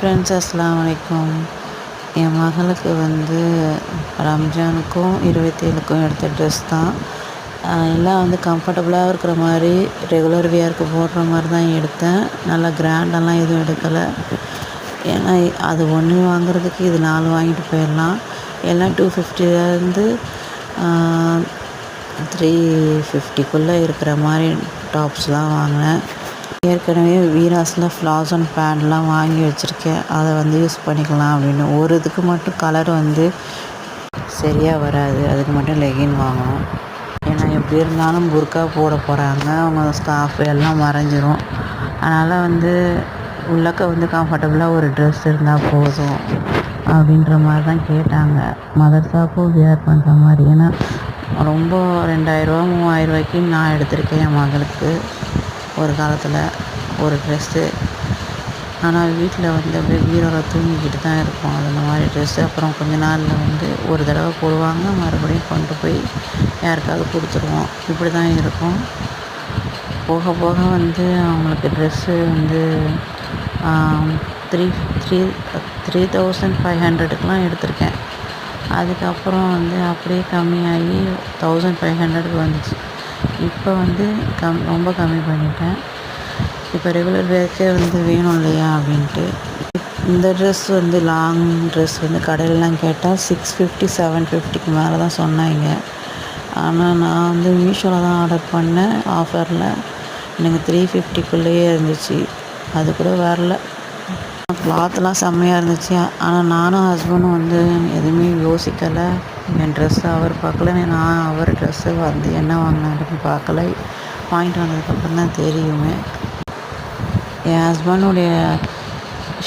Friends, அஸ்ஸலாமு அலைக்கும். என் மகளுக்கு ரம்ஜானுக்கும் 27க்கும் எடுத்த ட்ரெஸ் தான். எல்லாம் கம்ஃபர்டபுளாக இருக்கிற மாதிரி ரெகுலர் வியருக்கு போடுற மாதிரி தான் எடுத்தேன். நல்லா கிராண்டெல்லாம் எதுவும் எடுக்கலை. ஏன்னா அது ஒன்று வாங்குறதுக்கு இது 4 வாங்கிட்டு போயிடலாம். எல்லாம் 250லேருந்து 350க்குள்ளே இருக்கிற மாதிரி டாப்ஸ்லாம் வாங்கினேன். ஏற்கனவே வீராஸில் ஃப்ளாஸ் அண்ட் பேண்ட்லாம் வாங்கி வச்சுருக்கேன். அதை யூஸ் பண்ணிக்கலாம் அப்படின்னு. ஒரு இதுக்கு மட்டும் கலர் சரியாக வராது. அதுக்கு மட்டும் லெகின் வாங்கணும். ஏன்னா எப்படி இருந்தாலும் புர்கா போட போகிறாங்க. அவங்க ஸ்கார்ஃப் எல்லாம் மறைஞ்சிரும். அதனால் உள்ளக்க கம்ஃபர்டபுளாக ஒரு ட்ரெஸ் இருந்தால் போதும் அப்படின்ற மாதிரி தான் கேட்டாங்க. மதர்சாக்கும் வியர் பண்ணுற மாதிரி. ஏன்னா ரொம்ப 2000 3000 நான் எடுத்திருக்கேன் என் மகளுக்கு ஒரு காலத்தில் ஒரு ட்ரெஸ்ஸு. ஆனால் வீட்டில் அப்படியே பீரோவில் தூங்கிக்கிட்டு தான் இருக்கும் அந்த மாதிரி ட்ரெஸ்ஸு. அப்புறம் கொஞ்ச நாளில் ஒரு தடவை போடுவாங்க, மறுபடியும் கொண்டு போய் யாருக்காவது கொடுத்துருவோம். இப்படி தான் இருக்கும். போக போக அவங்களுக்கு ட்ரெஸ்ஸு 3500க்குலாம் எடுத்திருக்கேன். அதுக்கப்புறம் அப்படியே கம்மியாகி 1500க்கு வந்துச்சு. இப்போ ரொம்ப கம்மி பண்ணிட்டேன். இப்போ ரெகுலர் வேர்க்கே வேணும் இல்லையா அப்படின்ட்டு. இந்த ட்ரெஸ் லாங் ட்ரெஸ் கடையிலலாம் கேட்டால் 650 750க்கு மேலே தான் சொன்னாங்க. ஆனால் நான் மீஷோவில் தான் ஆர்டர் பண்ணேன். ஆஃபரில் எனக்கு 350க்குள்ளேயே இருந்துச்சு. அது கூட வரல. கிளாத்லாம் செம்மையாக இருந்துச்சு. ஆனால் நானும் ஹஸ்பண்டும் எதுவுமே யோசிக்கலை. என் ட்ரெஸ்ஸை அவர் பார்க்கல, நான் அவர் ட்ரெஸ்ஸை என்ன வாங்கினாருன்னு பார்க்கல. வாங்கிட்டு வந்ததுக்கப்புறம் தான் தெரியுமே. என் ஹஸ்பண்டுடைய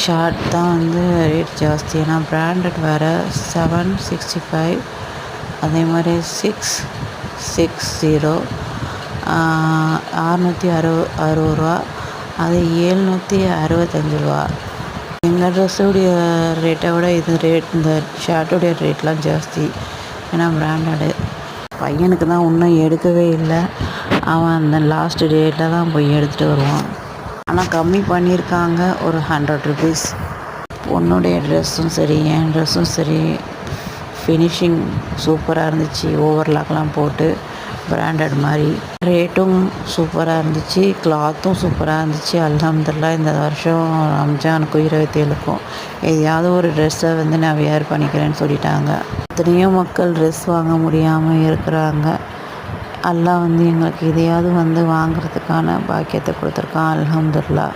ஷர்ட் தான் ரேட் ஜாஸ்தி. ஏன்னா பிராண்டட் வேறு. 765, அதே மாதிரி 660, 660 ரூபா. அது 765 ரூபா. எங்கள் ட்ரெஸ்ஸுடைய ரேட்டை விட இந்த ஷர்ட்டுடைய ரேட்லாம் ஜாஸ்தி. ஏன்னா பிராண்டடு. பையனுக்கு தான் இன்னும் எடுக்கவே இல்லை. அவன் அந்த லாஸ்ட் டேட்டில் தான் போய் எடுத்துகிட்டு வருவான். ஆனால் கம்மி பண்ணியிருக்காங்க ஒரு 100 ருபீஸ். பொண்ணுடைய ட்ரெஸ்ஸும் சரி, என் ட்ரெஸ்ஸும் சரி, ஃபினிஷிங் சூப்பராக இருந்துச்சு. ஓவர்லாக்லாம் போட்டு பிராண்டட் மாதிரி. ரேட்டும் சூப்பராக இருந்துச்சு. கிளாத்தும் சூப்பராக இருந்துச்சு. அல்ஹம்துலில்லாஹ். இந்த வருஷம் ரம்ஜானுக்கும் 27க்கும் எதையாவது ஒரு ட்ரெஸ்ஸை நான் வியர் பண்ணிக்கிறேன்னு சொல்லிட்டாங்க. எத்தனையோ மக்கள் ட்ரெஸ் வாங்க முடியாமல் இருக்கிறாங்க. அல்லாஹ் எங்களுக்கு இதையாவது வாங்குறதுக்கான பாக்கியத்தை கொடுத்துருக்கான். அல்ஹம்துலில்லாஹ்.